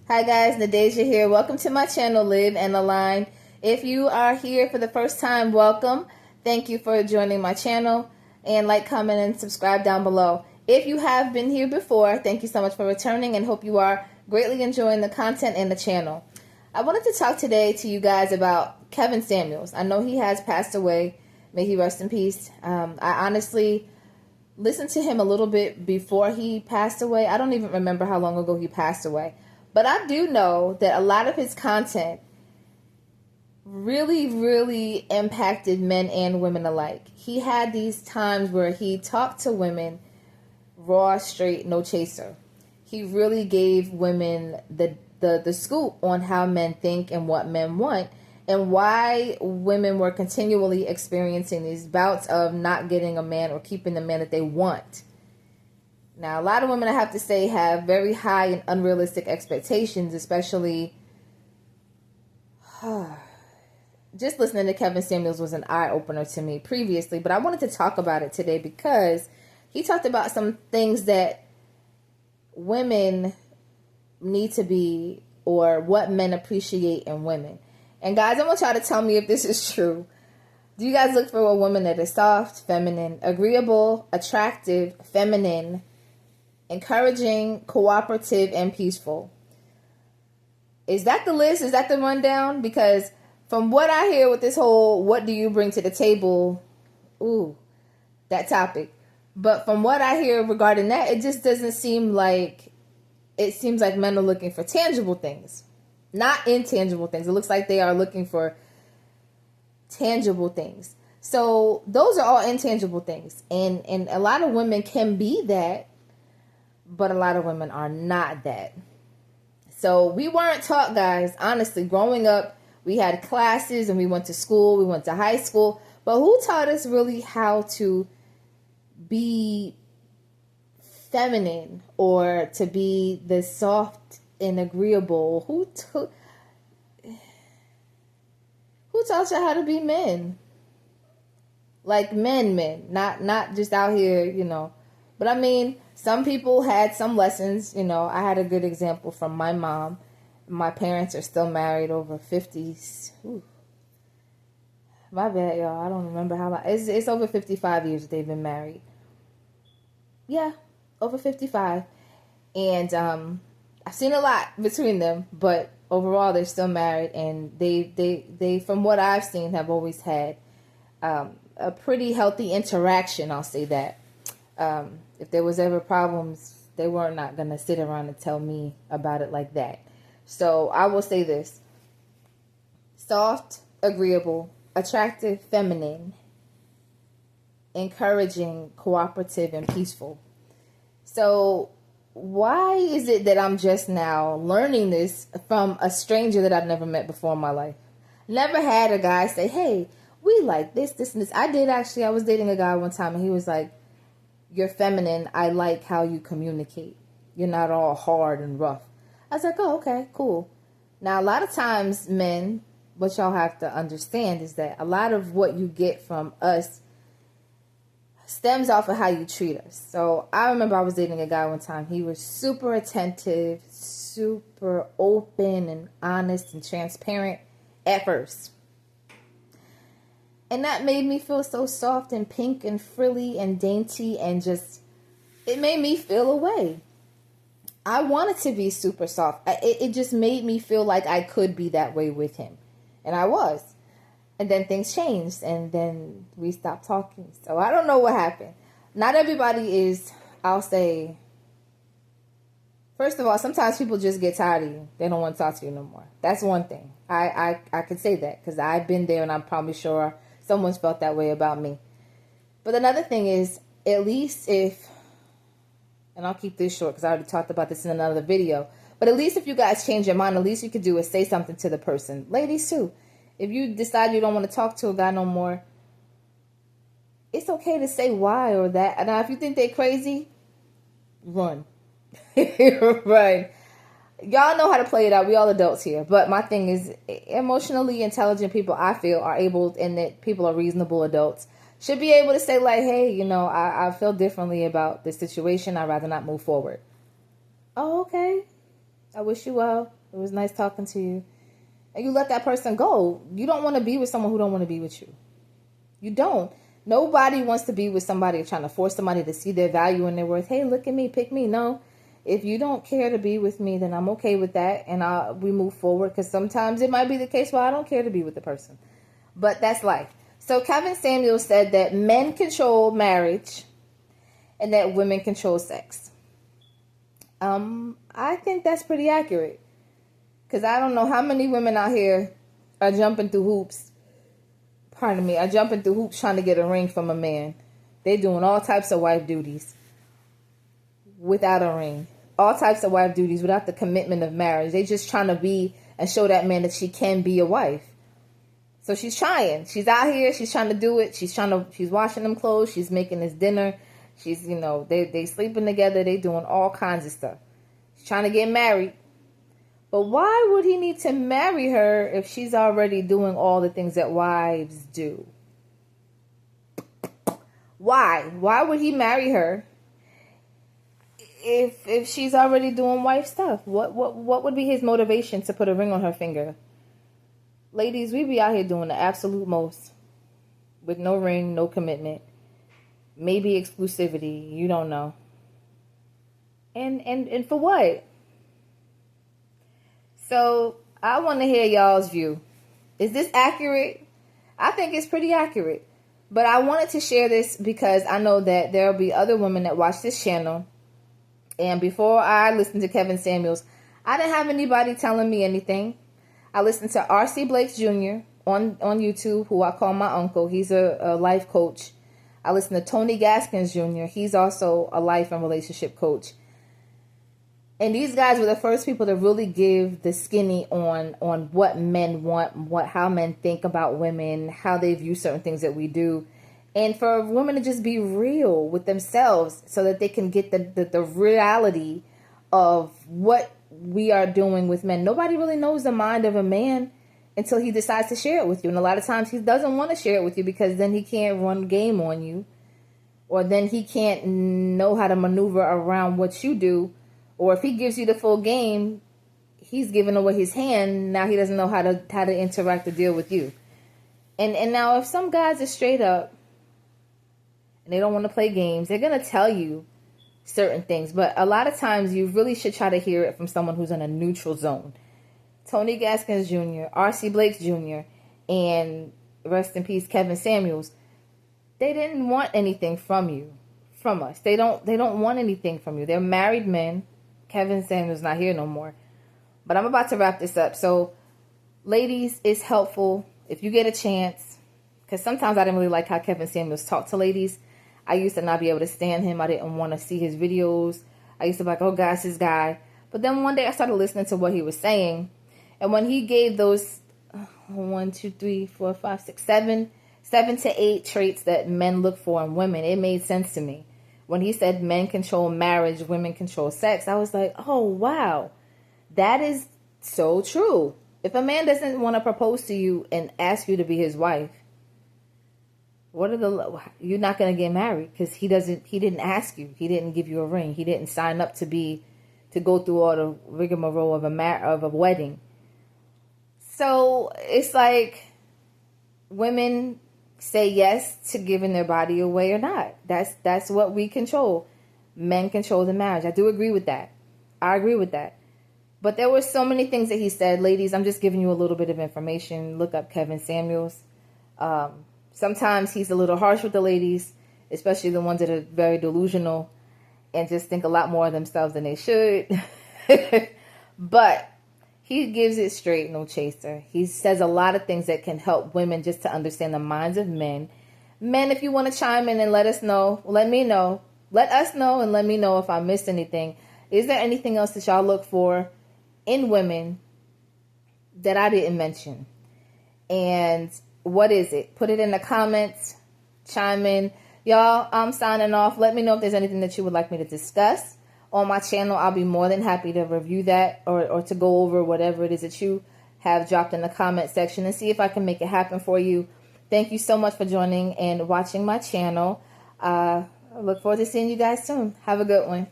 Hi guys, Nadeja here. Welcome to my channel, Live and Align. If you are here for the first time, welcome. Thank you for joining my channel, and like, comment, and subscribe down below. If you have been here before, thank you so much for returning and hope you are greatly enjoying the content and the channel. I wanted to talk today to you guys about Kevin Samuels. I know he has passed away. May he rest in peace. I honestly listened to him a little bit before he passed away. I don't even remember how long ago he passed away. But I do know that a lot of his content really impacted men and women alike. He had these times where he talked to women raw, straight, no chaser. He really gave women the scoop on how men think and what men want, and why women were continually experiencing these bouts of not getting a man or keeping the man that they want. Now, a lot of women, I have to say, have very high and unrealistic expectations, especially just listening to Kevin Samuels was an eye-opener to me previously, but I wanted to talk about it today because he talked about some things that women need to be, or what men appreciate in women. And guys, I want y'all to tell me if this is true. Do you guys look for a woman that is soft, feminine, agreeable, attractive, feminine, encouraging, cooperative, and peaceful? Is that the list? Is that the rundown? Because from what I hear with this whole what do you bring to the table, that topic. But from what I hear regarding that, it just doesn't seem like, it seems like men are looking for tangible things, not intangible things. It looks like they are looking for tangible things. So those are all intangible things. And a lot of women can be that, but a lot of women are not that. So we weren't taught, guys, honestly, growing up, we had classes and we went to school, we went to high school, but who taught us really how to be feminine or to be the soft and agreeable? Who taught you how to be men? Like men, not just out here, But I mean, some people had some lessons. I had a good example from my mom. My parents are still married over 50s. My bad, y'all. I don't remember how long. It's over 55 years that they've been married. Yeah, over 55. And I've seen a lot between them, but overall they're still married, and they from what I've seen, have always had a pretty healthy interaction. I'll say that. If there was ever problems, they were not going to sit around and tell me about it like that. So I will say this: soft, agreeable, attractive, feminine, encouraging, cooperative, and peaceful. So why is it that I'm just now learning this from a stranger that I've never met before in my life? Never had a guy say, hey, we like this, and this. I did actually. I was dating a guy one time, and he was like, you're feminine. I like how you communicate. You're not all hard and rough. I was like, oh, okay, cool. Now, a lot of times, men, what y'all have to understand is that a lot of what you get from us stems off of how you treat us. So I remember I was dating a guy one time. He was super attentive, super open and honest and transparent at first. And that made me feel so soft and pink and frilly and dainty, and just, it made me feel a way. I wanted to be super soft. It just made me feel like I could be that way with him. And I was. And then things changed, and then we stopped talking. So I don't know what happened. Not everybody is, I'll say, first of all, sometimes people just get tired of you. They don't want to talk to you no more. That's one thing. I could say that because I've been there, and I'm probably sure someone's felt that way about me. But another thing is, at least if, and I'll keep this short because I already talked about this in another video, but at least if you guys change your mind, at least you could do is say something to the person. Ladies too. If you decide you don't want to talk to a guy no more, it's okay to say why or that. Now, if you think they're crazy, run. Run. Y'all know how to play it out. We all adults here. But my thing is, emotionally intelligent people, I feel, are able, and that people are reasonable adults, should be able to say, like, hey, I feel differently about this situation. I'd rather not move forward. Oh, okay. I wish you well. It was nice talking to you. And you let that person go. You don't want to be with someone who don't want to be with you. You don't. Nobody wants to be with somebody trying to force somebody to see their value and their worth. Hey, look at me, pick me. No. If you don't care to be with me, then I'm okay with that. And we move forward, because sometimes it might be the case where I don't care to be with the person. But that's life. So Kevin Samuels said that men control marriage and that women control sex. I think that's pretty accurate. Because I don't know how many women out here are jumping through hoops. Pardon me. Are jumping through hoops trying to get a ring from a man. They're doing all types of wife duties without a ring. All types of wife duties without the commitment of marriage. They just trying to be and show that man that she can be a wife. So she's trying. She's out here. She's trying to do it. She's washing them clothes. She's making his dinner. She's, they sleeping together. They doing all kinds of stuff. She's trying to get married. But why would he need to marry her if she's already doing all the things that wives do? Why? Why would he marry her if she's already doing wife stuff? What would be his motivation to put a ring on her finger? Ladies, we be out here doing the absolute most with no ring, no commitment, maybe exclusivity. You don't know. And for what? So I want to hear y'all's view. Is this accurate? I think it's pretty accurate. But I wanted to share this because I know that there will be other women that watch this channel. And before I listened to Kevin Samuels, I didn't have anybody telling me anything. I listened to R.C. Blakes Jr. on YouTube, who I call my uncle. He's a life coach. I listened to Tony Gaskins Jr. He's also a life and relationship coach. And these guys were the first people to really give the skinny on what men want, how men think about women, how they view certain things that we do. And for women to just be real with themselves so that they can get the reality of what we are doing with men. Nobody really knows the mind of a man until he decides to share it with you. And a lot of times he doesn't want to share it with you because then he can't run game on you. Or then he can't know how to maneuver around what you do. Or if he gives you the full game, he's giving away his hand. Now he doesn't know how to interact or deal with you. And now if some guys are straight up and they don't want to play games, they're going to tell you certain things. But a lot of times you really should try to hear it from someone who's in a neutral zone. Tony Gaskins Jr., R.C. Blakes Jr., and rest in peace, Kevin Samuels, they didn't want anything from us. They don't want anything from you. They're married men. Kevin Samuels not here no more. But I'm about to wrap this up. So, ladies, it's helpful if you get a chance. Because sometimes I didn't really like how Kevin Samuels talked to ladies. I used to not be able to stand him. I didn't want to see his videos. I used to be like, oh, gosh, this guy. But then one day I started listening to what he was saying. And when he gave those 7 to 8 traits that men look for in women, it made sense to me. When he said men control marriage, women control sex, I was like, oh, wow, that is so true. If a man doesn't want to propose to you and ask you to be his wife, you're not going to get married because he didn't ask you. He didn't give you a ring. He didn't sign up to go through all the rigmarole of a wedding. So it's like women say yes to giving their body away or not. That's what we control. Men control the marriage. I do agree with that. I agree with that. But there were so many things that he said. Ladies, I'm just giving you a little bit of information. Look up Kevin Samuels. Sometimes he's a little harsh with the ladies, especially the ones that are very delusional and just think a lot more of themselves than they should. But he gives it straight, no chaser. He says a lot of things that can help women just to understand the minds of men. Men, if you want to chime in and let us know, let me know. Let us know and let me know if I missed anything. Is there anything else that y'all look for in women that I didn't mention? And what is it? Put it in the comments. Chime in. Y'all, I'm signing off. Let me know if there's anything that you would like me to discuss on my channel. I'll be more than happy to review that or to go over whatever it is that you have dropped in the comment section and see if I can make it happen for you. Thank you so much for joining and watching my channel. I look forward to seeing you guys soon. Have a good one.